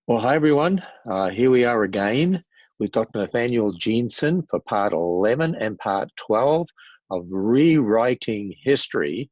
Well, hi everyone. Here we are again with Dr. Nathaniel Jeanson for part 11 and part 12 of Rewriting History.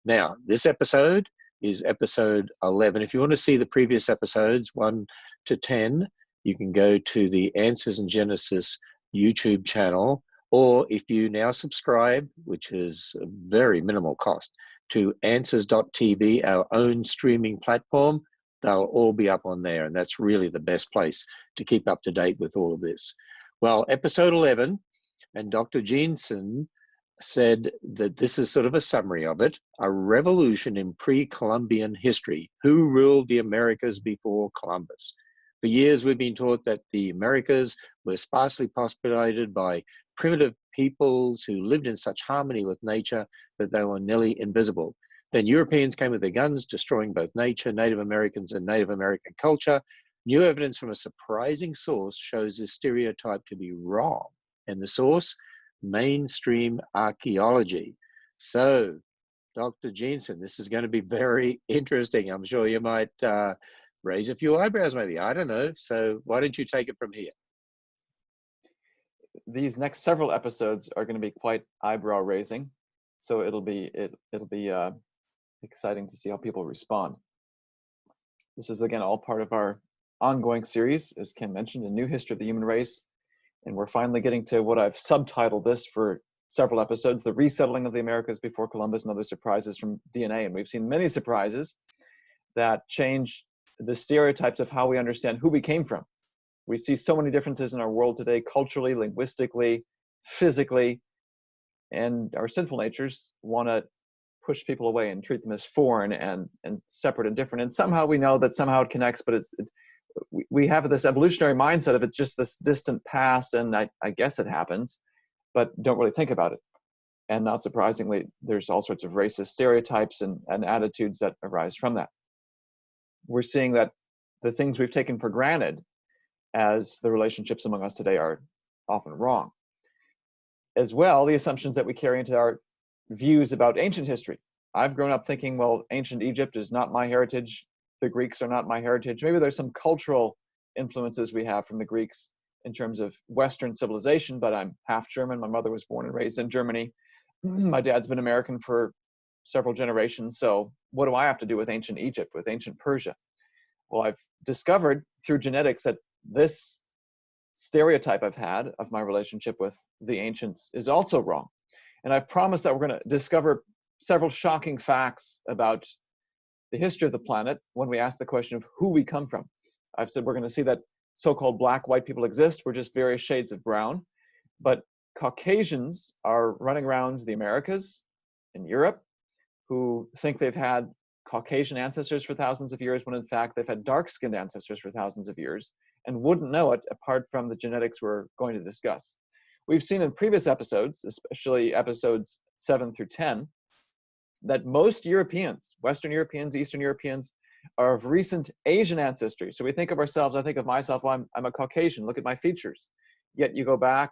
Now, this episode is episode 11. If you want to see the previous episodes, 1 to 10, you can go to the Answers in Genesis YouTube channel, or if you now subscribe, which is a very minimal cost, to answers.tv, our own streaming platform, they'll all be up on there, and that's really the best place to keep up to date with all of this. Well, episode 11, and Dr. Jeanson said that this is sort of a summary of it: a revolution in pre-Columbian history. Who ruled the Americas before Columbus? For years, we've been taught that the Americas were sparsely populated by primitive peoples who lived in such harmony with nature that they were nearly invisible. Then Europeans came with their guns, destroying both nature, Native Americans, and Native American culture. New evidence from a surprising source shows this stereotype to be wrong. And the source? Mainstream archaeology. So, Dr. Jeanson, this is going to be very interesting. I'm sure you might raise a few eyebrows, maybe. I don't know. So why don't you take it from here? These next several episodes are going to be quite eyebrow raising. So it'll be exciting to see how people respond. This is, again, all part of our ongoing series, as Ken mentioned, A New History of the Human Race. And we're finally getting to what I've subtitled this for several episodes: The Resettling of the Americas Before Columbus and Other Surprises from DNA. And we've seen many surprises that change the stereotypes of how we understand who we came from. We see so many differences in our world today, culturally, linguistically, physically, and our sinful natures want to push people away and treat them as foreign and separate and different. And somehow we know that somehow it connects, but we have this evolutionary mindset of it's just this distant past, and I guess it happens, but don't really think about it. And not surprisingly, there's all sorts of racist stereotypes and attitudes that arise from that. We're seeing that the things we've taken for granted as the relationships among us today are often wrong. As well, the assumptions that we carry into our views about ancient history. I've grown up thinking, well, ancient Egypt is not my heritage. The Greeks are not my heritage. Maybe there's some cultural influences we have from the Greeks in terms of Western civilization, but I'm half German. My mother was born and raised in Germany. My dad's been American for several generations. So what do I have to do with ancient Egypt, with ancient Persia? Well, I've discovered through genetics that this stereotype I've had of my relationship with the ancients is also wrong. And I've promised that we're going to discover several shocking facts about the history of the planet when we ask the question of who we come from. I've said we're going to see that so-called black, white people exist. We're just various shades of brown. But Caucasians are running around the Americas and Europe who think they've had Caucasian ancestors for thousands of years, when in fact they've had dark-skinned ancestors for thousands of years, and wouldn't know it apart from the genetics we're going to discuss. We've seen in previous episodes, especially episodes 7 through 10, that most Europeans, Western Europeans, Eastern Europeans, are of recent Asian ancestry. So we think of ourselves, I think of myself, well, I'm a Caucasian, look at my features. Yet you go back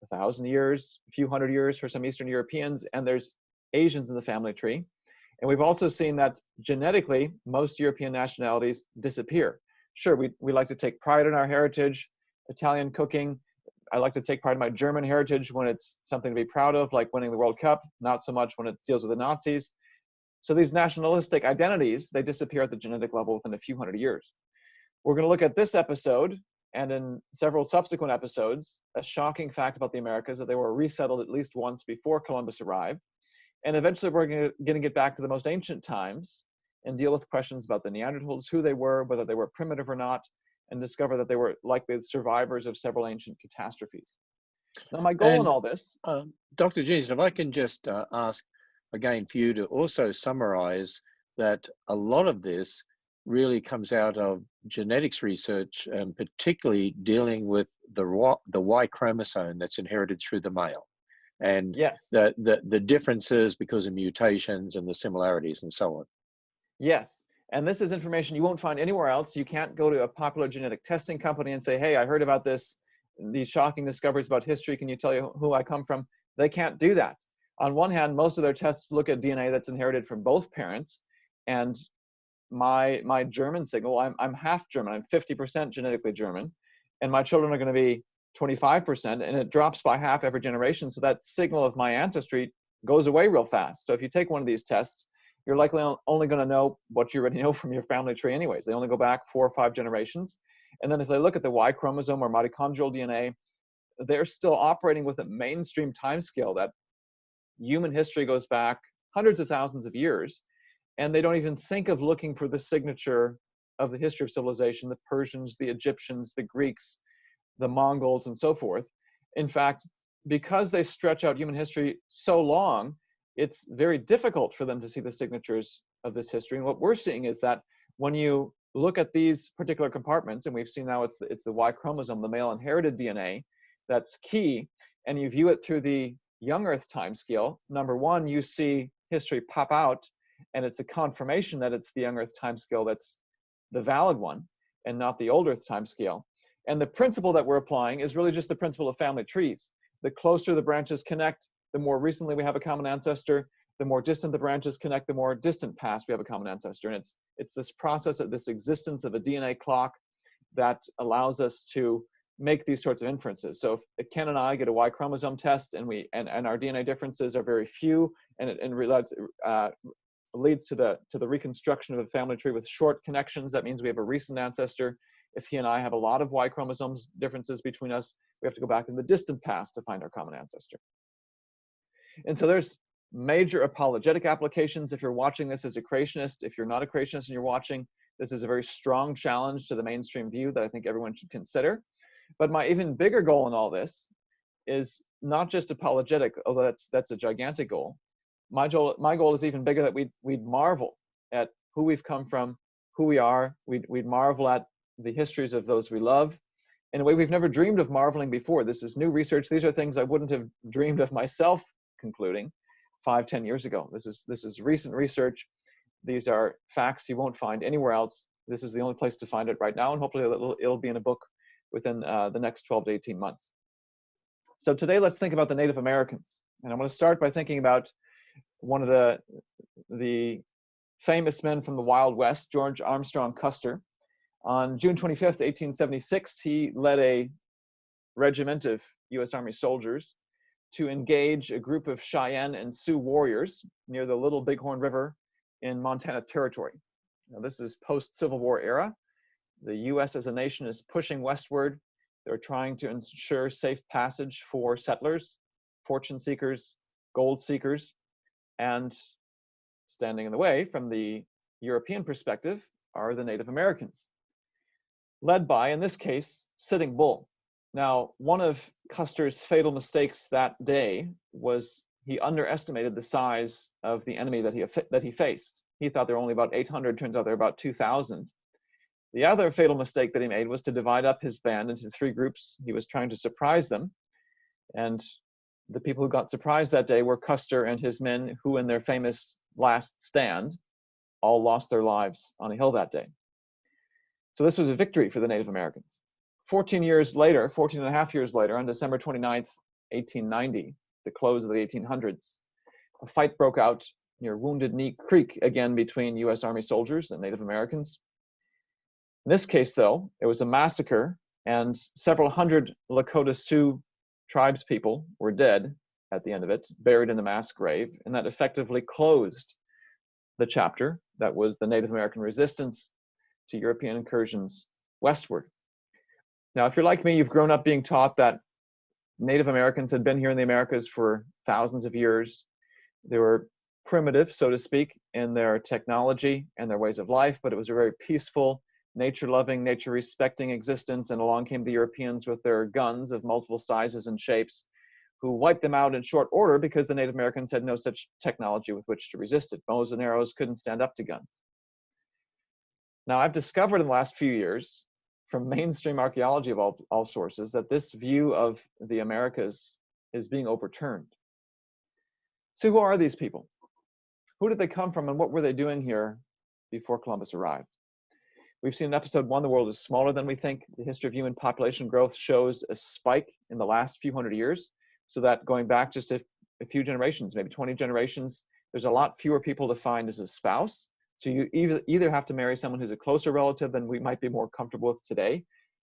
1,000 years, a few hundred years for some Eastern Europeans, and there's Asians in the family tree. And we've also seen that genetically, most European nationalities disappear. Sure, we like to take pride in our heritage, Italian cooking. I like to take pride in my German heritage when it's something to be proud of, like winning the World Cup, not so much when it deals with the Nazis. So these nationalistic identities, they disappear at the genetic level within a few hundred years. We're going to look at this episode, and in several subsequent episodes, a shocking fact about the Americas, that they were resettled at least once before Columbus arrived. And eventually we're going to get back to the most ancient times and deal with questions about the Neanderthals, who they were, whether they were primitive or not, and discover that they were likely the survivors of several ancient catastrophes. Now, my goal in all this... Dr. Jeanson, if I can just ask again for you to also summarize that a lot of this really comes out of genetics research, and particularly dealing with the Y chromosome that's inherited through the male. And yes, the differences because of mutations and the similarities and so on. Yes, and this is information you won't find anywhere else. You can't go to a popular genetic testing company and say, hey, I heard about these shocking discoveries about history. Can you tell you who I come from? They can't do that. On one hand, most of their tests look at DNA that's inherited from both parents, and my German signal, I'm half German, I'm 50% genetically German, and my children are going to be 25%, and it drops by half every generation. So that signal of my ancestry goes away real fast. So if you take one of these tests, you're likely only going to know what you already know from your family tree anyways. They only go back 4 or 5 generations. And then if they look at the Y chromosome or mitochondrial DNA, they're still operating with a mainstream timescale that human history goes back hundreds of thousands of years. And they don't even think of looking for the signature of the history of civilization, the Persians, the Egyptians, the Greeks, the Mongols, and so forth. In fact, because they stretch out human history so long, it's very difficult for them to see the signatures of this history. And what we're seeing is that when you look at these particular compartments, and we've seen now it's the Y chromosome, the male inherited DNA, that's key, and you view it through the young Earth timescale, number one, you see history pop out, and it's a confirmation that it's the young Earth timescale that's the valid one, and not the old Earth timescale. And the principle that we're applying is really just the principle of family trees. The closer the branches connect, the more recently we have a common ancestor. The more distant the branches connect, the more distant past we have a common ancestor. And it's this process of this existence of a DNA clock that allows us to make these sorts of inferences. So if Ken and I get a Y chromosome test and our DNA differences are very few, and it leads to the reconstruction of a family tree with short connections, that means we have a recent ancestor. If he and I have a lot of Y chromosomes differences between us, we have to go back in the distant past to find our common ancestor. And so there's major apologetic applications. If you're watching this as a creationist, if you're not a creationist and you're watching, this is a very strong challenge to the mainstream view that I think everyone should consider. But my even bigger goal in all this is not just apologetic, although that's a gigantic goal. My goal is even bigger, that we'd marvel at who we've come from, who we are. We'd marvel at the histories of those we love in a way we've never dreamed of marveling before. This is new research. These are things I wouldn't have dreamed of myself concluding 5-10 years ago. This is recent research. These are facts you won't find anywhere else. This is the only place to find it right now, and hopefully it'll be in a book within the next 12 to 18 months. So today, let's think about the Native Americans. And I'm going to start by thinking about one of the famous men from the Wild West, George Armstrong Custer. On June 25th, 1876, he led a regiment of U.S. Army soldiers to engage a group of Cheyenne and Sioux warriors near the Little Bighorn River in Montana Territory. Now, this is post-Civil War era. The U.S. as a nation is pushing westward. They're trying to ensure safe passage for settlers, fortune seekers, gold seekers, and standing in the way from the European perspective are the Native Americans, led by, in this case, Sitting Bull. Now, one of Custer's fatal mistakes that day was he underestimated the size of the enemy that he faced. He thought there were only about 800, turns out there were about 2,000. The other fatal mistake that he made was to divide up his band into 3 groups. He was trying to surprise them, and the people who got surprised that day were Custer and his men, who in their famous last stand all lost their lives on a hill that day. So this was a victory for the Native Americans. 14 and a half years later, on December 29th, 1890, the close of the 1800s, a fight broke out near Wounded Knee Creek, again between U.S. Army soldiers and Native Americans. In this case, though, it was a massacre, and several hundred Lakota Sioux tribes people were dead at the end of it, buried in the mass grave, and that effectively closed the chapter that was the Native American resistance to European incursions westward. Now, if you're like me, you've grown up being taught that Native Americans had been here in the Americas for thousands of years. They were primitive, so to speak, in their technology and their ways of life, but it was a very peaceful, nature-loving, nature-respecting existence, and along came the Europeans with their guns of multiple sizes and shapes, who wiped them out in short order because the Native Americans had no such technology with which to resist it. Bows and arrows couldn't stand up to guns. Now, I've discovered in the last few years, from mainstream archaeology of all sources, that this view of the Americas is being overturned. So who are these people? Who did they come from, and what were they doing here before Columbus arrived? We've seen in episode 1, the world is smaller than we think. The history of human population growth shows a spike in the last few hundred years, so that going back just a few generations, maybe 20 generations, there's a lot fewer people to find as a spouse. So you either have to marry someone who's a closer relative than we might be more comfortable with today,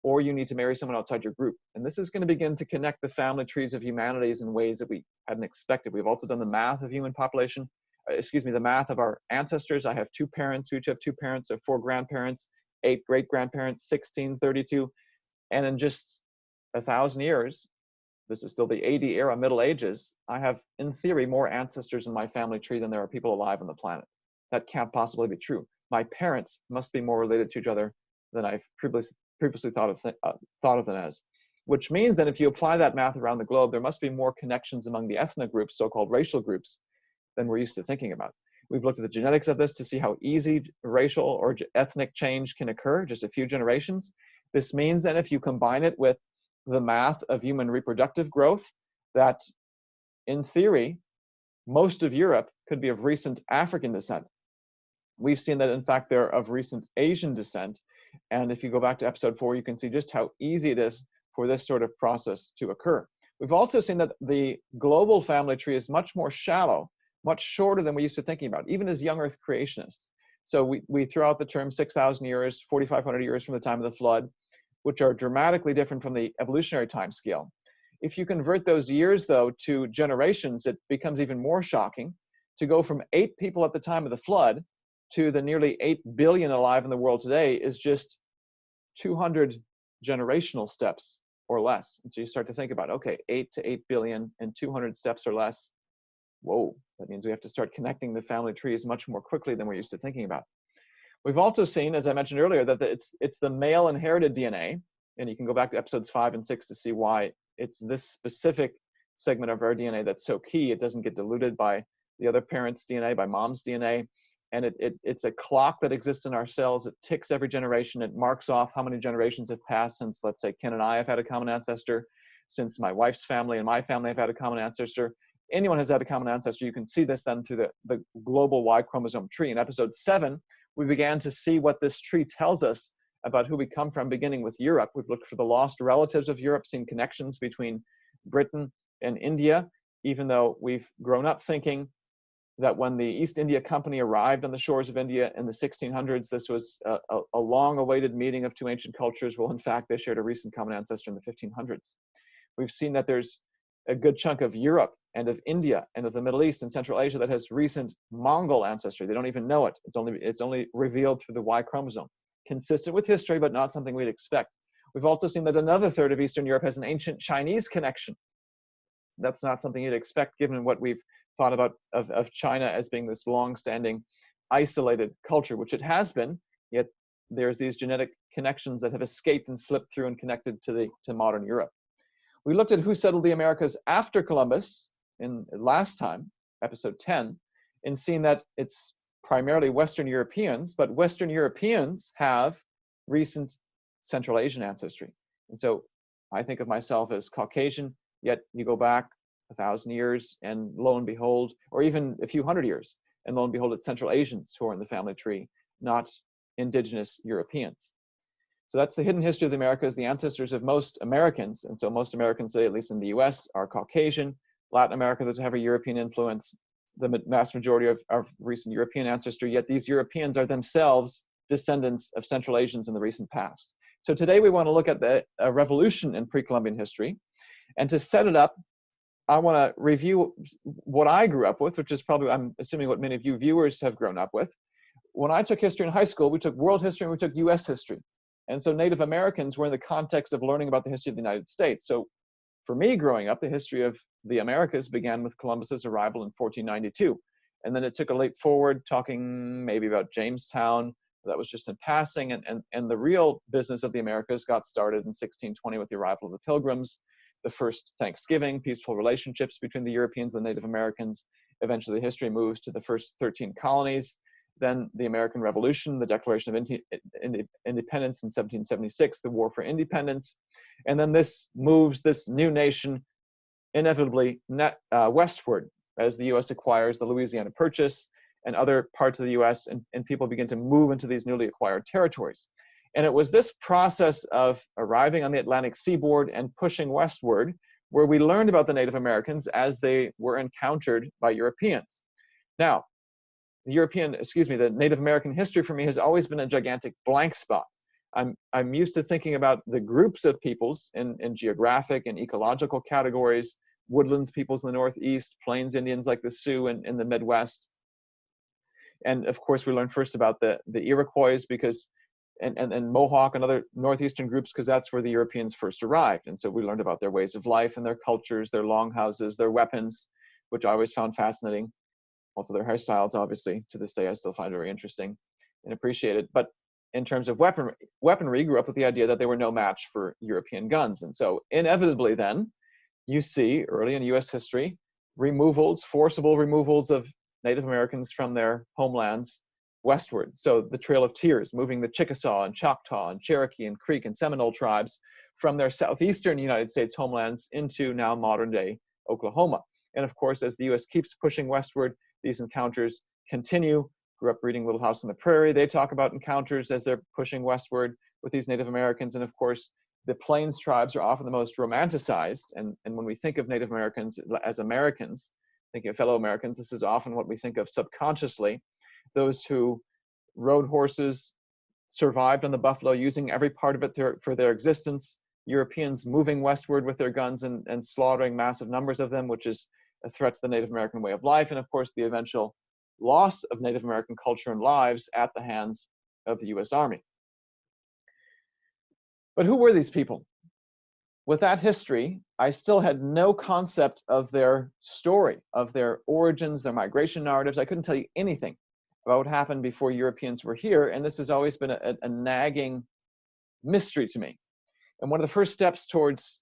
or you need to marry someone outside your group. And this is going to begin to connect the family trees of humanities in ways that we hadn't expected. We've also done the math of human population, the math of our ancestors. I have 2 parents, we each have 2 parents, so 4 grandparents, 8 great-grandparents, 16, 32. And in just 1,000 years, this is still the AD era, Middle Ages, I have, in theory, more ancestors in my family tree than there are people alive on the planet. That can't possibly be true. My parents must be more related to each other than I've previously thought of them as. Which means that if you apply that math around the globe, there must be more connections among the ethnic groups, so-called racial groups, than we're used to thinking about. We've looked at the genetics of this to see how easy racial or ethnic change can occur, just a few generations. This means that if you combine it with the math of human reproductive growth, that in theory, most of Europe could be of recent African descent. We've seen that, in fact, they're of recent Asian descent. And if you go back to episode 4, you can see just how easy it is for this sort of process to occur. We've also seen that the global family tree is much more shallow, much shorter than we used to thinking about, even as young Earth creationists. So we throw out the term 6,000 years, 4,500 years from the time of the flood, which are dramatically different from the evolutionary time scale. If you convert those years, though, to generations, it becomes even more shocking. To go from 8 people at the time of the flood to the nearly 8 billion alive in the world today is just 200 generational steps or less. And so you start to think about, okay, 8 to 8 billion and 200 steps or less. Whoa, that means we have to start connecting the family trees much more quickly than we're used to thinking about. We've also seen, as I mentioned earlier, that it's the male inherited DNA, and you can go back to episodes 5 and 6 to see why it's this specific segment of our DNA that's so key. It doesn't get diluted by the other parent's DNA, by mom's DNA, and it's a clock that exists in our cells. It ticks every generation. It marks off how many generations have passed since, let's say, Ken and I have had a common ancestor, since my wife's family and my family have had a common ancestor. Anyone has had a common ancestor. You can see this then through the global Y chromosome tree. In episode 7, we began to see what this tree tells us about who we come from, beginning with Europe. We've looked for the lost relatives of Europe, seen connections between Britain and India, even though we've grown up thinking that when the East India Company arrived on the shores of India in the 1600s, this was a long-awaited meeting of 2 ancient cultures. Well, in fact, they shared a recent common ancestor in the 1500s. We've seen that there's a good chunk of Europe and of India and of the Middle East and Central Asia that has recent Mongol ancestry. They don't even know it. It's only revealed through the Y chromosome. Consistent with history, but not something we'd expect. We've also seen that another third of Eastern Europe has an ancient Chinese connection. That's not something you'd expect given what we've thought about of China as being this long-standing, isolated culture, which it has been, yet there's these genetic connections that have escaped and slipped through and connected to modern Europe. We looked at who settled the Americas after Columbus in last time, episode 10, and seen that it's primarily Western Europeans, but Western Europeans have recent Central Asian ancestry. And so I think of myself as Caucasian, yet you go back 1,000 years and lo and behold, or even a few hundred years, and lo and behold, it's Central Asians who are in the family tree, not indigenous Europeans. So that's the hidden history of the Americas, the ancestors of most Americans. And so most Americans, say, at least in the US, are Caucasian. Latin America, those have a European influence, the vast majority of recent European ancestry, yet these Europeans are themselves descendants of Central Asians in the recent past. So today we want to look at the revolution in pre-Columbian history. And to set it up, I want to review what I grew up with, which is probably, I'm assuming, what many of you viewers have grown up with. When I took history in high school, we took world history and we took US history. And so Native Americans were in the context of learning about the history of the United States. So for me growing up, the history of the Americas began with Columbus's arrival in 1492. And then it took a leap forward, talking maybe about Jamestown. That was just in passing. And the real business of the Americas got started in 1620 with the arrival of the Pilgrims, the first Thanksgiving, peaceful relationships between the Europeans and the Native Americans. Eventually, history moves to the first 13 colonies. Then the American Revolution, the Declaration of Independence in 1776, the War for Independence. And then this moves this new nation inevitably westward as the U.S. acquires the Louisiana Purchase and other parts of the U.S. and people begin to move into these newly acquired territories. And it was this process of arriving on the Atlantic seaboard and pushing westward where we learned about the Native Americans as they were encountered by Europeans. Now, the Native American history for me has always been a gigantic blank spot. I'm used to thinking about the groups of peoples in geographic and ecological categories, woodlands peoples in the Northeast, plains Indians like the Sioux in the Midwest. And of course, we learned first about the Iroquois and Mohawk and other Northeastern groups, because that's where the Europeans first arrived. And so we learned about their ways of life and their cultures, their longhouses, their weapons, which I always found fascinating. Also their hairstyles, obviously, to this day, I still find very interesting and appreciate it. But in terms of weaponry, grew up with the idea that they were no match for European guns. And so inevitably then, you see early in US history, forcible removals of Native Americans from their homelands westward. So the Trail of Tears, moving the Chickasaw and Choctaw and Cherokee and Creek and Seminole tribes from their southeastern United States homelands into now modern day Oklahoma. And of course, as the US keeps pushing westward, these encounters continue. Grew up reading Little House on the Prairie. They talk about encounters as they're pushing westward with these Native Americans. And of course, the Plains tribes are often the most romanticized. And when we think of Native Americans as Americans, thinking of fellow Americans, this is often what we think of subconsciously. Those who rode horses, survived on the buffalo, using every part of it for their existence. Europeans moving westward with their guns and slaughtering massive numbers of them, which is a threat to the Native American way of life. And of course, the eventual loss of Native American culture and lives at the hands of the US Army. But who were these people? With that history, I still had no concept of their story, of their origins, their migration narratives. I couldn't tell you anything about what happened before Europeans were here. And this has always been a nagging mystery to me. And one of the first steps towards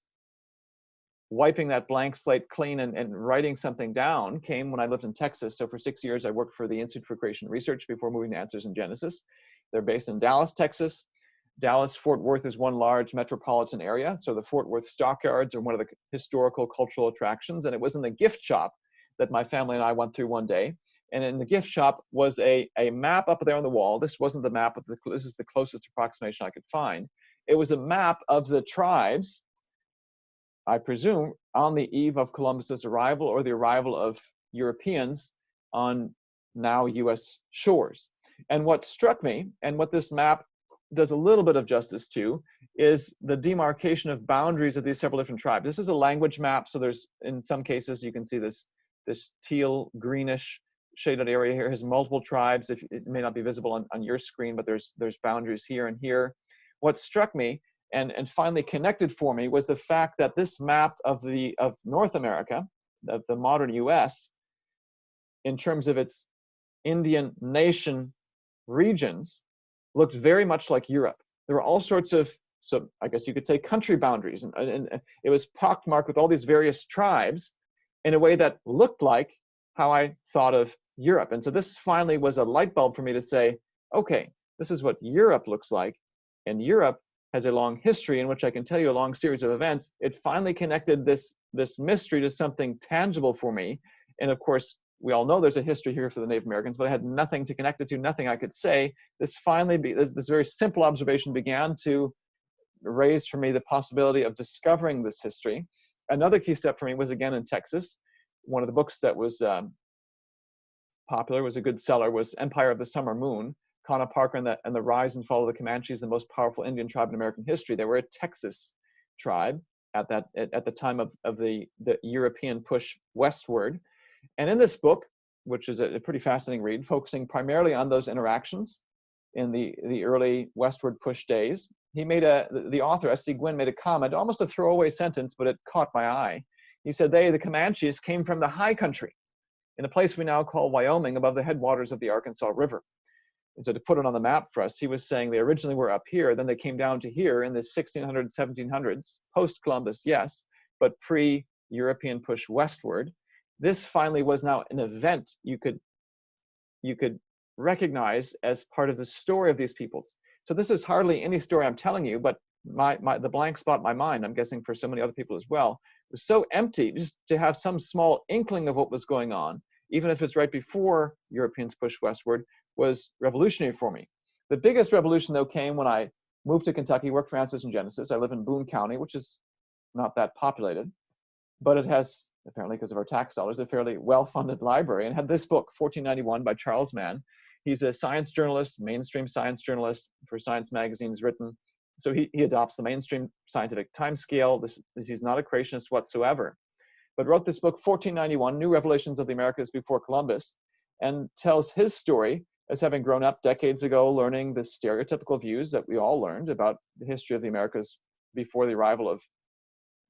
wiping that blank slate clean and writing something down came when I lived in Texas. So for 6 years, I worked for the Institute for Creation Research before moving to Answers in Genesis. They're based in Dallas, Texas. Dallas-Fort Worth is one large metropolitan area. So the Fort Worth stockyards are one of the historical cultural attractions. And it was in the gift shop that my family and I went through one day. And in the gift shop was a map up there on the wall. This wasn't the map, this is the closest approximation I could find. It was a map of the tribes, I presume, on the eve of Columbus's arrival or the arrival of Europeans on now US shores. And what struck me, and what this map does a little bit of justice to, is the demarcation of boundaries of these several different tribes. This is a language map, so there's, in some cases, you can see this teal greenish shaded area here has multiple tribes. It may not be visible on your screen, but there's boundaries here and here. What struck me and finally connected for me was the fact that this map of North America, of the modern US, in terms of its Indian nation regions, looked very much like Europe. There were all sorts of, so I guess you could say, country boundaries, and it was pockmarked with all these various tribes in a way that looked like how I thought of Europe. And so this finally was a light bulb for me to say, okay, this is what Europe looks like, and Europe has a long history in which I can tell you a long series of events. It finally connected this mystery to something tangible for me. And of course, we all know there's a history here for the Native Americans, but I had nothing to connect it to, nothing I could say. This very simple observation began to raise for me the possibility of discovering this history. Another key step for me was, again, in Texas. One of the books that was popular, was a good seller, was Empire of the Summer Moon. Conna Parker and the Rise and Fall of the Comanches, the most powerful Indian tribe in American history. They were a Texas tribe at the time of the European push westward. And in this book, which is a pretty fascinating read, focusing primarily on those interactions in the early westward push days, the author, S.C. Gwynn, made a comment, almost a throwaway sentence, but it caught my eye. He said, the Comanches, came from the high country in a place we now call Wyoming, above the headwaters of the Arkansas River. And so to put it on the map for us, he was saying they originally were up here, then they came down to here in the 1600s, 1700s, post-Columbus, yes, but pre-European push westward. This finally was now an event you could recognize as part of the story of these peoples. So this is hardly any story I'm telling you, but the blank spot in my mind, I'm guessing for so many other people as well, was so empty. Just to have some small inkling of what was going on, even if it's right before Europeans pushed westward, was revolutionary for me. The biggest revolution, though, came when I moved to Kentucky, worked for Answers in Genesis. I live in Boone County, which is not that populated, but it has apparently because of our tax dollars, a fairly well-funded library, and had this book, 1491, by Charles Mann. He's a science journalist, mainstream science journalist for science magazines written. So he adopts the mainstream scientific timescale. He's not a creationist whatsoever, but wrote this book, 1491, New Revelations of the Americas Before Columbus, and tells his story as having grown up decades ago, learning the stereotypical views that we all learned about the history of the Americas before the arrival of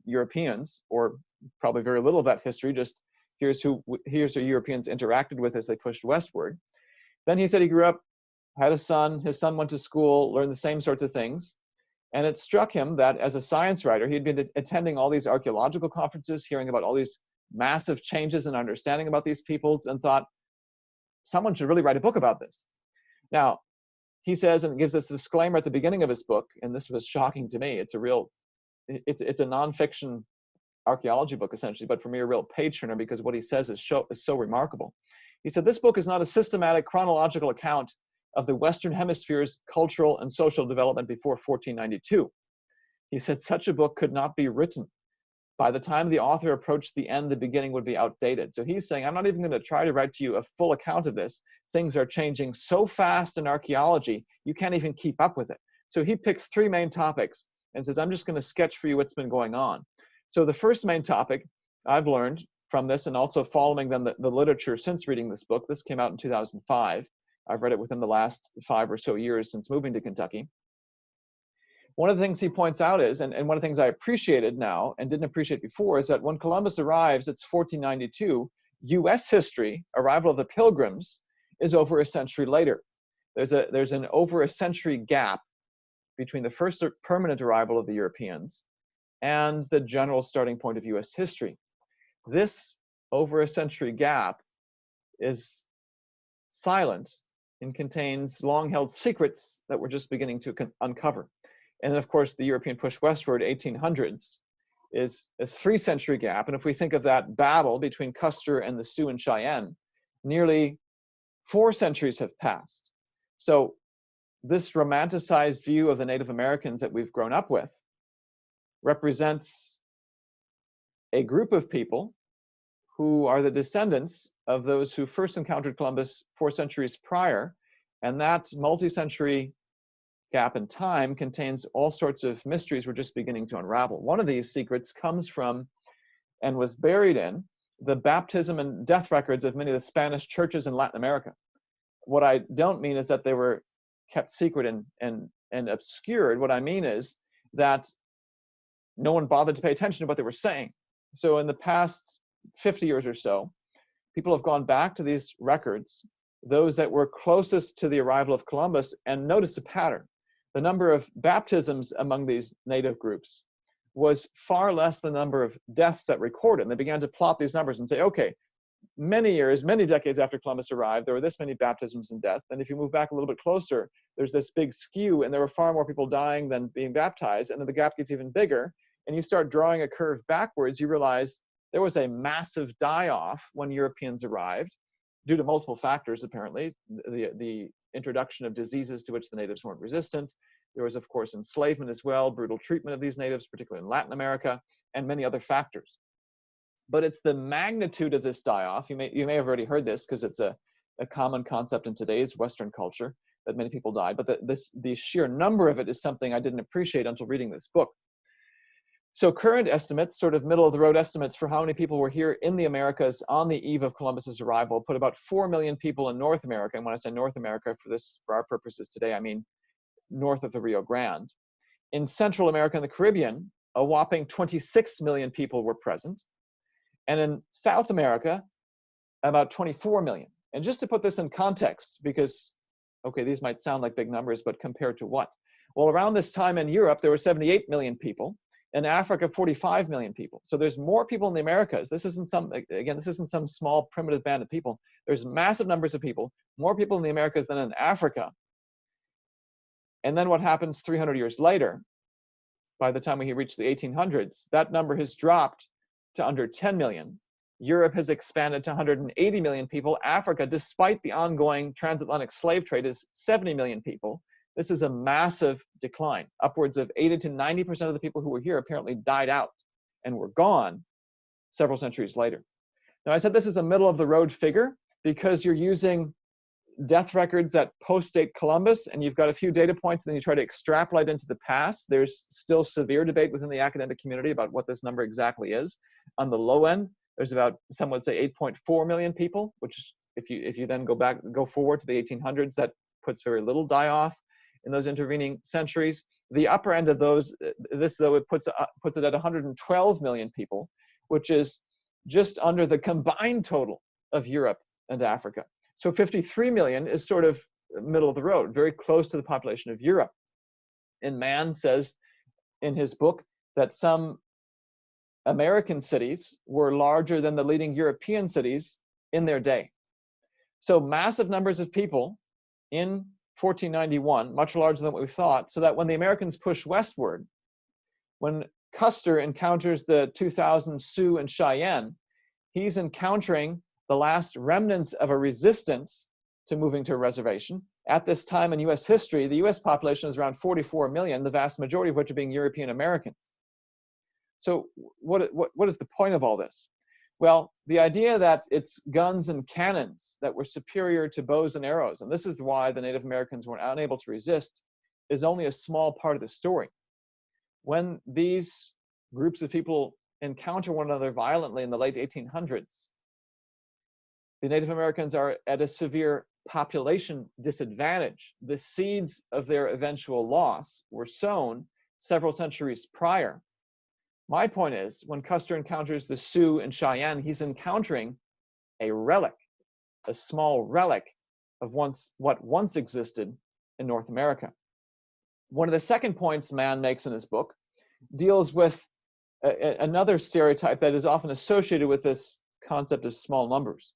Europeans, or probably very little of that history, just here's who Europeans interacted with as they pushed westward. Then he said he grew up, had a son, his son went to school, learned the same sorts of things. And it struck him that as a science writer, he'd been attending all these archaeological conferences, hearing about all these massive changes in understanding about these peoples, and thought, someone should really write a book about this. Now, he says, and gives this disclaimer at the beginning of his book, and this was shocking to me. It's a nonfiction archaeology book, essentially, but for me, a real page turner, because what he says is so remarkable. He said, this book is not a systematic chronological account of the Western Hemisphere's cultural and social development before 1492. He said such a book could not be written. By the time the author approached the end, the beginning would be outdated. So he's saying, I'm not even going to try to write to you a full account of this. Things are changing so fast in archaeology, you can't even keep up with it. So he picks three main topics and says, I'm just going to sketch for you what's been going on. So the first main topic I've learned from this, and also following then the literature since reading this book, this came out in 2005. I've read it within the last 5 or so years since moving to Kentucky. One of the things he points out is, and one of the things I appreciated now and didn't appreciate before, is that when Columbus arrives, it's 1492, US history, arrival of the Pilgrims, is over a century later. There's an over a century gap between the first permanent arrival of the Europeans and the general starting point of US history. This over a century gap is silent and contains long-held secrets that we're just beginning to uncover. And then, of course, the European push westward, 1800s, is a 3-century gap. And if we think of that battle between Custer and the Sioux and Cheyenne, nearly 4 centuries have passed. So this romanticized view of the Native Americans that we've grown up with represents a group of people who are the descendants of those who first encountered Columbus 4 centuries prior. And that multi-century gap in time contains all sorts of mysteries we're just beginning to unravel. One of these secrets comes from and was buried in the baptism and death records of many of the Spanish churches in Latin America. What I don't mean is that they were kept secret and obscured. What I mean is that no one bothered to pay attention to what they were saying. So in the past 50 years or so, people have gone back to these records, those that were closest to the arrival of Columbus, and noticed a pattern. The number of baptisms among these native groups was far less than the number of deaths that recorded. And they began to plot these numbers and say, okay, many years, many decades after Columbus arrived, there were this many baptisms and death. And if you move back a little bit closer, there's this big skew, and there were far more people dying than being baptized. And then the gap gets even bigger, and you start drawing a curve backwards. You realize there was a massive die-off when Europeans arrived, due to multiple factors, apparently. The introduction of diseases to which the natives weren't resistant. There was, of course, enslavement as well, brutal treatment of these natives, particularly in Latin America, and many other factors. But it's the magnitude of this die-off. You may have already heard this because it's a common concept in today's Western culture that many people died. But the sheer number of it is something I didn't appreciate until reading this book. So current estimates, sort of middle-of-the-road estimates for how many people were here in the Americas on the eve of Columbus's arrival, put about 4 million people in North America. And when I say North America, for our purposes today, I mean north of the Rio Grande. In Central America and the Caribbean, a whopping 26 million people were present. And in South America, about 24 million. And just to put this in context, because, okay, these might sound like big numbers, but compared to what? Well, around this time in Europe, there were 78 million people. In Africa, 45 million people. So there's more people in the Americas. This isn't some small primitive band of people. There's massive numbers of people, more people in the Americas than in Africa. And then what happens 300 years later, by the time we reach the 1800s, that number has dropped to under 10 million. Europe has expanded to 180 million people. Africa, despite the ongoing transatlantic slave trade, is 70 million people. This is a massive decline. Upwards of 80 to 90% of the people who were here apparently died out and were gone several centuries later. Now, I said this is a middle-of-the-road figure because you're using death records that post-date Columbus, and you've got a few data points, and then you try to extrapolate into the past. There's still severe debate within the academic community about what this number exactly is. On the low end, there's about, some would say, 8.4 million people, which is, if you then go forward to the 1800s, that puts very little die-off in those intervening centuries. The upper end of those, this though, it puts it at 112 million people, which is just under the combined total of Europe and Africa. So 53 million is sort of middle of the road, very close to the population of Europe. And Mann says in his book that some American cities were larger than the leading European cities in their day. So massive numbers of people in 1491, much larger than what we thought, so that when the Americans push westward, when Custer encounters the 2,000 Sioux and Cheyenne, he's encountering the last remnants of a resistance to moving to a reservation. At this time in US history, the US population is around 44 million, the vast majority of which are being European Americans. So what is the point of all this? Well, the idea that it's guns and cannons that were superior to bows and arrows, and this is why the Native Americans were unable to resist, is only a small part of the story. When these groups of people encounter one another violently in the late 1800s, the Native Americans are at a severe population disadvantage. The seeds of their eventual loss were sown several centuries prior. My point is, when Custer encounters the Sioux and Cheyenne, he's encountering a relic, a small relic of what once existed in North America. One of the second points Mann makes in his book deals with another stereotype that is often associated with this concept of small numbers.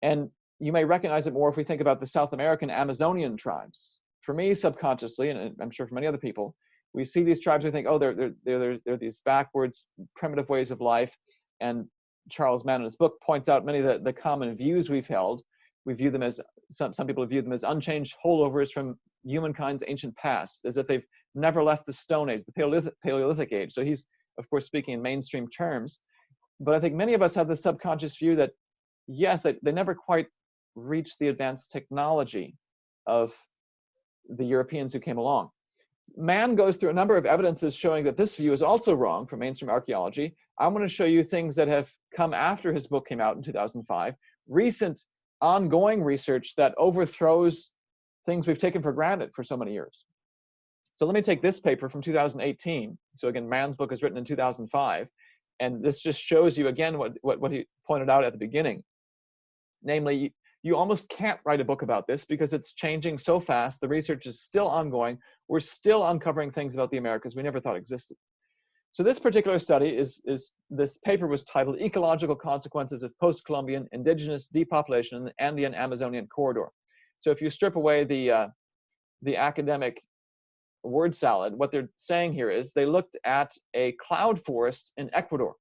And you may recognize it more if we think about the South American Amazonian tribes. For me, subconsciously, and I'm sure for many other people, we see these tribes, we think, oh, they're these backwards, primitive ways of life. And Charles Mann in his book points out many of the common views we've held. We view them as, some people view them as unchanged holdovers from humankind's ancient past, as if they've never left the Stone Age, the Paleolithic Age. So he's, of course, speaking in mainstream terms. But I think many of us have the subconscious view that, yes, they never quite reached the advanced technology of the Europeans who came along. Mann goes through a number of evidences showing that this view is also wrong from mainstream archaeology. I'm going to show you things that have come after his book came out in 2005, recent ongoing research that overthrows things we've taken for granted for so many years. So let me take this paper from 2018. So again, Mann's book is written in 2005, and this just shows you again what he pointed out at the beginning. Namely, you almost can't write a book about this because it's changing so fast. The research is still ongoing. We're still uncovering things about the Americas we never thought existed. So this particular study this paper was titled Ecological Consequences of Post-Columbian Indigenous Depopulation in the Andean Amazonian Corridor. So if you strip away the academic word salad, what they're saying here is they looked at a cloud forest in Ecuador.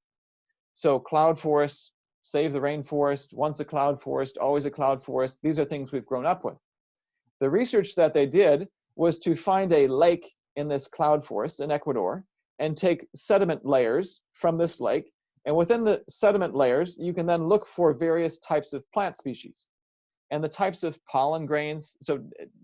So cloud forest, save the rainforest, once a cloud forest, always a cloud forest. These are things we've grown up with. The research that they did was to find a lake in this cloud forest in Ecuador and take sediment layers from this lake. And within the sediment layers, you can then look for various types of plant species and the types of pollen grains. So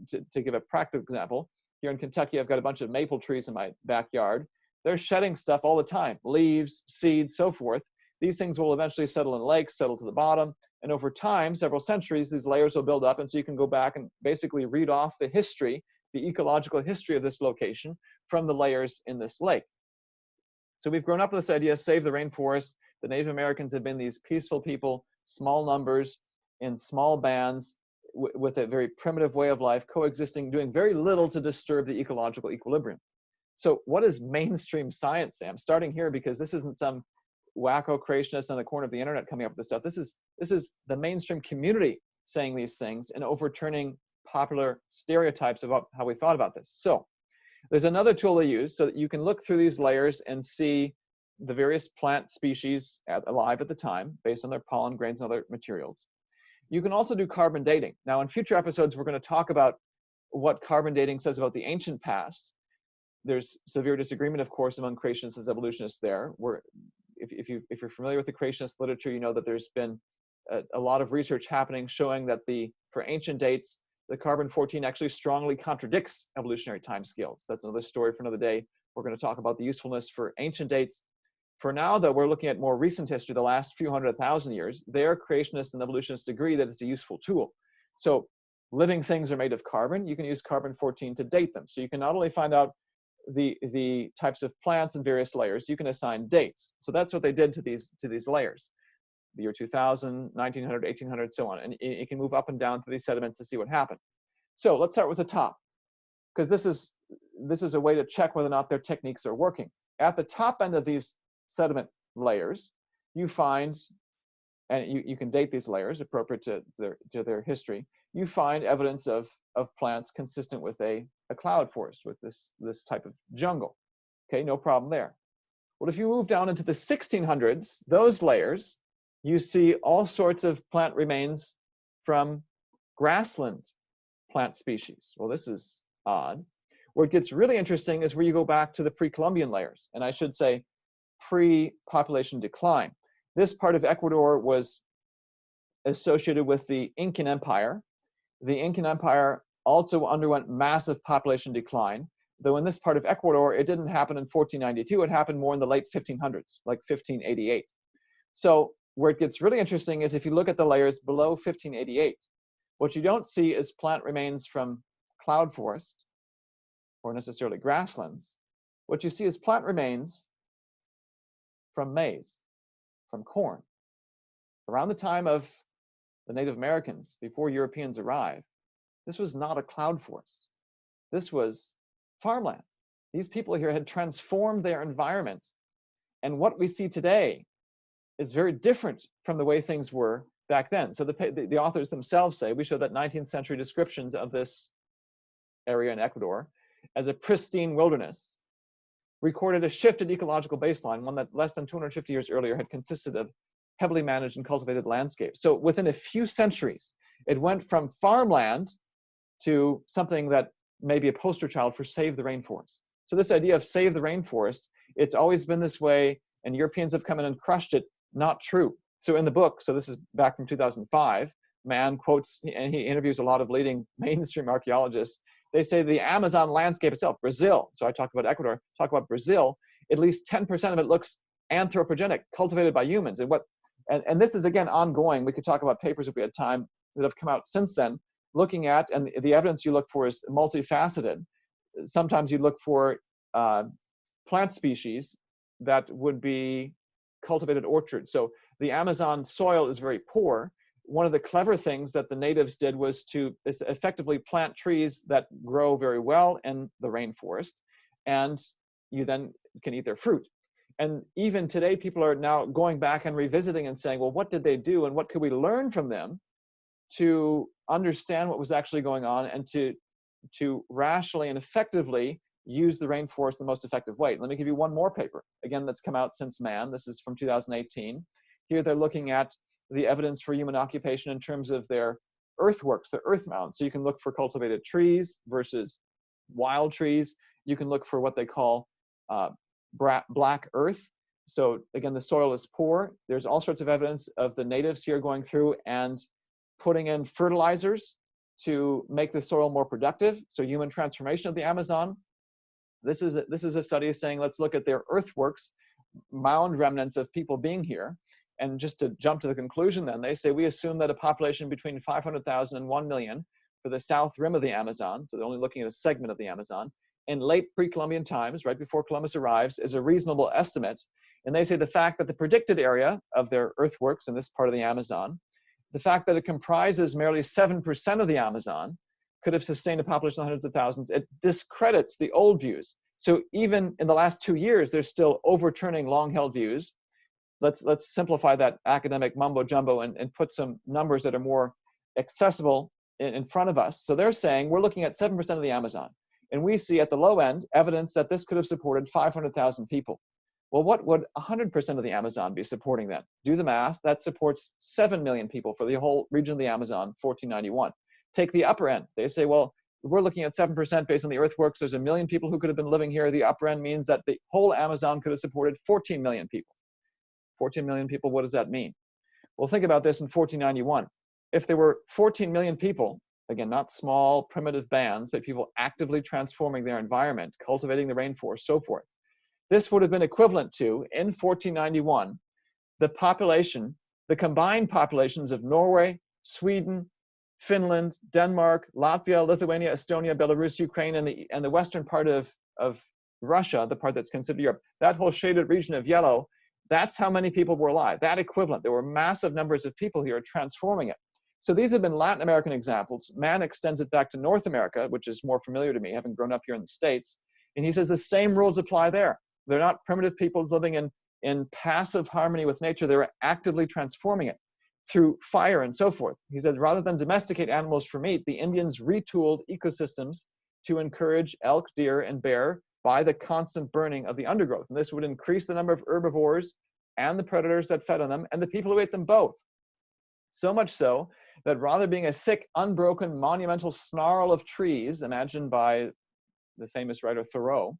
to give a practical example, here in Kentucky, I've got a bunch of maple trees in my backyard. They're shedding stuff all the time, leaves, seeds, so forth. These things will eventually settle in lakes, settle to the bottom, and over time, several centuries, these layers will build up, and so you can go back and basically read off the history, the ecological history of this location from the layers in this lake. So we've grown up with this idea, save the rainforest. The Native Americans have been these peaceful people, small numbers, in small bands, with a very primitive way of life, coexisting, doing very little to disturb the ecological equilibrium. So what does mainstream science say? I'm starting here because this isn't some wacko creationist on the corner of the internet coming up with this stuff. This is the mainstream community saying these things and overturning popular stereotypes about how we thought about this. So there's another tool they use so that you can look through these layers and see the various plant species alive at the time based on their pollen grains and other materials. You can also do carbon dating. Now in future episodes, we're going to talk about what carbon dating says about the ancient past. There's severe disagreement, of course, among creationists and evolutionists there. if you're familiar with the creationist literature, you know that there's been a lot of research happening showing that for ancient dates, the carbon-14 actually strongly contradicts evolutionary timescales. That's another story for another day. We're going to talk about the usefulness for ancient dates. For now, though, we're looking at more recent history, the last few 100,000 years. Their creationists and evolutionists agree that it's a useful tool. So living things are made of carbon. You can use carbon-14 to date them. So you can not only find out the types of plants in various layers, you can assign dates. So that's what they did to these layers. The year 2000, 1900, 1800, so on. And you can move up and down through these sediments to see what happened. So let's start with the top, because this is a way to check whether or not their techniques are working. At the top end of these sediment layers, you find, and you can date these layers appropriate to their history, you find evidence of plants consistent with a cloud forest, with this type of jungle. Okay, no problem there. Well, if you move down into the 1600s, those layers, you see all sorts of plant remains from grassland plant species. Well, this is odd. Where it gets really interesting is where you go back to the pre-Columbian layers, and I should say pre-population decline. This part of Ecuador was associated with the Incan Empire. The Incan Empire also underwent massive population decline, though in this part of Ecuador, it didn't happen in 1492. It happened more in the late 1500s, like 1588. So where it gets really interesting is if you look at the layers below 1588, what you don't see is plant remains from cloud forest or necessarily grasslands. What you see is plant remains from maize, from corn. Around the time of the Native Americans, before Europeans arrived, this was not a cloud forest. This was farmland. These people here had transformed their environment. And what we see today is very different from the way things were back then. So the authors themselves say, we show that 19th century descriptions of this area in Ecuador as a pristine wilderness recorded a shifted ecological baseline, one that less than 250 years earlier had consisted of heavily managed and cultivated landscapes. So within a few centuries, it went from farmland to something that may be a poster child for save the rainforest. So this idea of save the rainforest, it's always been this way, and Europeans have come in and crushed it. Not true. So in the book, so this is back from 2005, Mann quotes, and he interviews a lot of leading mainstream archaeologists. They say the Amazon landscape itself, Brazil, so I talked about Ecuador, talk about Brazil, at least 10% of it looks anthropogenic, cultivated by humans. And this is, again, ongoing. We could talk about papers if we had time that have come out since then, looking at, and the evidence you look for is multifaceted. Sometimes you look for plant species that would be cultivated orchards. So the Amazon soil is very poor. One of the clever things that the natives did was to effectively plant trees that grow very well in the rainforest, and you then can eat their fruit. And even today, people are now going back and revisiting and saying, well, what did they do and what could we learn from them to understand what was actually going on and to rationally and effectively use the rainforest in the most effective way. Let me give you one more paper, again, that's come out since Mann. This is from 2018. Here they're looking at the evidence for human occupation in terms of their earthworks, their earth mounds. So you can look for cultivated trees versus wild trees. You can look for what they call black earth. So again, the soil is poor. There's all sorts of evidence of the natives here going through and putting in fertilizers to make the soil more productive. So human transformation of the Amazon. This is a study saying, let's look at their earthworks, mound remnants of people being here. And just to jump to the conclusion then, they say we assume that a population between 500,000 and 1 million for the south rim of the Amazon, so they're only looking at a segment of the Amazon, in late pre-Columbian times, right before Columbus arrives, is a reasonable estimate. And they say the fact that the predicted area of their earthworks in this part of the Amazon, the fact that it comprises merely 7% of the Amazon, could have sustained a population of hundreds of thousands. It discredits the old views. So even in the last 2 years, they're still overturning long-held views. Let's simplify that academic mumbo jumbo and put some numbers that are more accessible in front of us. So they're saying we're looking at 7% of the Amazon, and we see at the low end evidence that this could have supported 500,000 people. Well, what would 100% of the Amazon be supporting then? Do the math. That supports 7 million people for the whole region of the Amazon, 1491. Take the upper end. They say, well, we're looking at 7% based on the earthworks. There's 1 million people who could have been living here. The upper end means that the whole Amazon could have supported 14 million people. 14 million people, what does that mean? Well, think about this in 1491. If there were 14 million people, again, not small primitive bands, but people actively transforming their environment, cultivating the rainforest, so forth, this would have been equivalent to, in 1491, the population, the combined populations of Norway, Sweden, Finland, Denmark, Latvia, Lithuania, Estonia, Belarus, Ukraine, and the western part of Russia, the part that's considered Europe. That whole shaded region of yellow, that's how many people were alive, that equivalent. There were massive numbers of people here transforming it. So these have been Latin American examples. Man extends it back to North America, which is more familiar to me, having grown up here in the States. And he says the same rules apply there. They're not primitive peoples living in passive harmony with nature. They're actively transforming it through fire and so forth. He said, rather than domesticate animals for meat, the Indians retooled ecosystems to encourage elk, deer, and bear by the constant burning of the undergrowth. And this would increase the number of herbivores and the predators that fed on them and the people who ate them both. So much so that rather being a thick, unbroken, monumental snarl of trees, imagined by the famous writer Thoreau,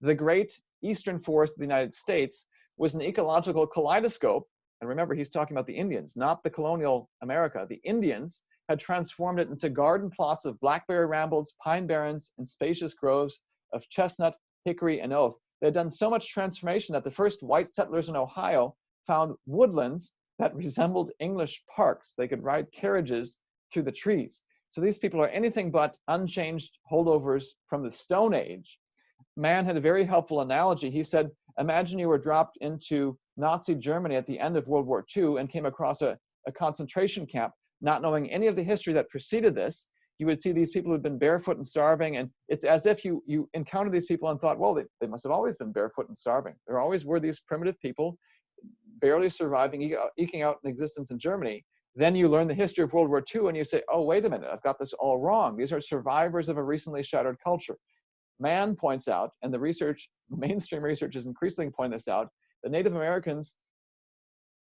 the great eastern forest of the United States was an ecological kaleidoscope. And remember, he's talking about the Indians, not the colonial America. The Indians had transformed it into garden plots of blackberry rambles, pine barrens, and spacious groves of chestnut, hickory, and oak. They had done so much transformation that the first white settlers in Ohio found woodlands that resembled English parks. They could ride carriages through the trees. So these people are anything but unchanged holdovers from the Stone Age. Man had a very helpful analogy. He said, imagine you were dropped into Nazi Germany at the end of World War II and came across a concentration camp, not knowing any of the history that preceded this. You would see these people who'd been barefoot and starving, and it's as if you encountered these people and thought, well, they must have always been barefoot and starving. There always were these primitive people barely surviving, eking out an existence in Germany. Then you learn the history of World War II and you say, oh, wait a minute, I've got this all wrong. These are survivors of a recently shattered culture. Man points out, and the research, mainstream research is increasingly pointing this out, that Native Americans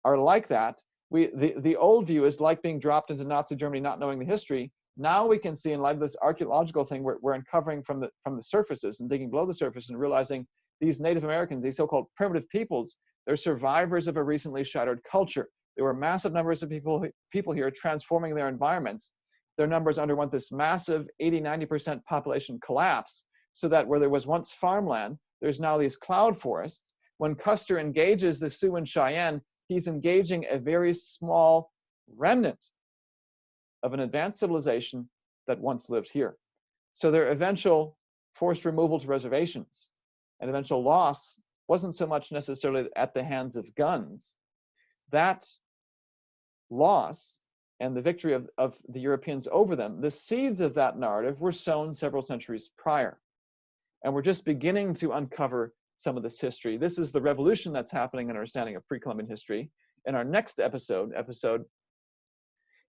are like that. The old view is like being dropped into Nazi Germany, not knowing the history. Now we can see, in light of this archaeological thing, we're uncovering from the surfaces and digging below the surface and realizing these Native Americans, these so-called primitive peoples, they're survivors of a recently shattered culture. There were massive numbers of people here transforming their environments. Their numbers underwent this massive 80–90% population collapse, so that where there was once farmland, there's now these cloud forests. When Custer engages the Sioux and Cheyenne, he's engaging a very small remnant of an advanced civilization that once lived here. So their eventual forced removal to reservations and eventual loss wasn't so much necessarily at the hands of guns. That loss and the victory of the Europeans over them, the seeds of that narrative were sown several centuries prior. And we're just beginning to uncover some of this history. This is the revolution that's happening in our understanding of pre-Columbian history. In our next episode, episode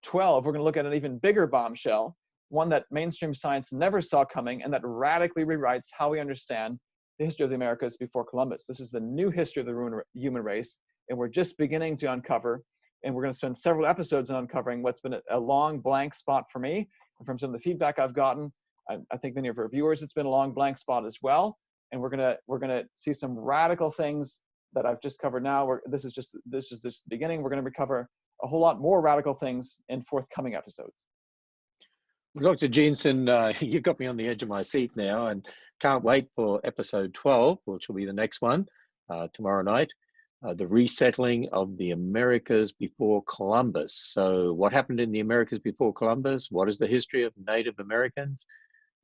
12, we're going to look at an even bigger bombshell, one that mainstream science never saw coming and that radically rewrites how we understand the history of the Americas before Columbus. This is the new history of the human race, and we're just beginning to uncover, and we're going to spend several episodes on uncovering what's been a long blank spot for me. And from some of the feedback I've gotten, I think many of our viewers, it's been a long blank spot as well. And we're gonna see some radical things that I've just covered now. This is just the beginning. We're going to recover a whole lot more radical things in forthcoming episodes. Dr. Jeanson, you got me on the edge of my seat now, and can't wait for episode 12, which will be the next one tomorrow night. The resettling of the Americas before Columbus. So what happened in the Americas before Columbus? What is the history of Native Americans?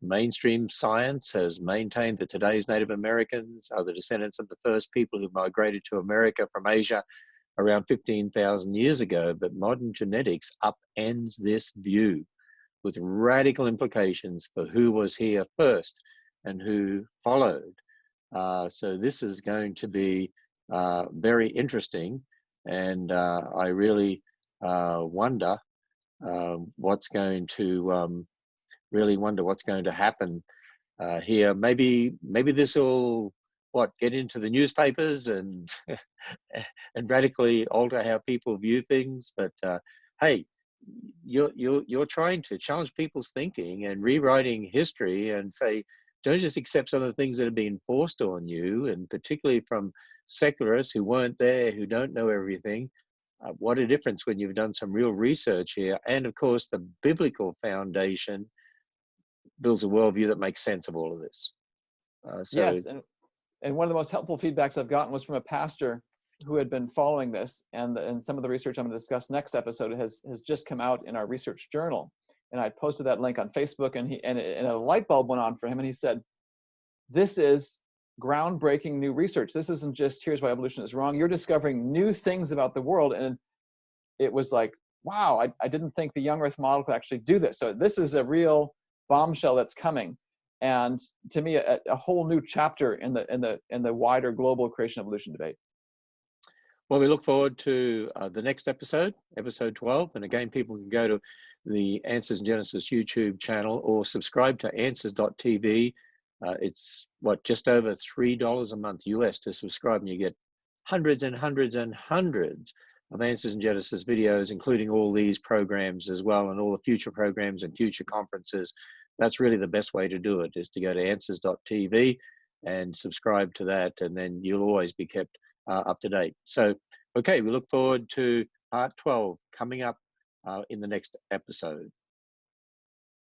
Mainstream science has maintained that today's Native Americans are the descendants of the first people who migrated to America from Asia around 15,000 years ago, but modern genetics upends this view with radical implications for who was here first and who followed. So this is going to be very interesting, and I really wonder what's going to happen here. Maybe this will get into the newspapers and and radically alter how people view things. But hey, you're trying to challenge people's thinking and rewriting history and say don't just accept some of the things that have been forced on you, and particularly from secularists who weren't there, who don't know everything. What a difference when you've done some real research here. And of course, the biblical foundation builds a worldview that makes sense of all of this. Yes, and one of the most helpful feedbacks I've gotten was from a pastor who had been following this, and some of the research I'm going to discuss next episode has just come out in our research journal. And I posted that link on Facebook, and a light bulb went on for him, and he said, "This is groundbreaking new research. This isn't just here's why evolution is wrong. You're discovering new things about the world." And it was like, wow, I didn't think the young Earth model could actually do this. So this is a real bombshell that's coming, and to me, a whole new chapter in the wider global creation evolution debate. Well, we look forward to the next episode, episode 12. And again, people can go to the Answers in Genesis YouTube channel or subscribe to answers.tv. It's just over $3 a month US to subscribe, and you get hundreds and hundreds and hundreds of Answers in Genesis videos, including all these programs as well, and all the future programs and future conferences. That's really the best way to do it, is to go to answers.tv and subscribe to that, and then you'll always be kept up to date. So, okay, we look forward to part 12 coming up in the next episode.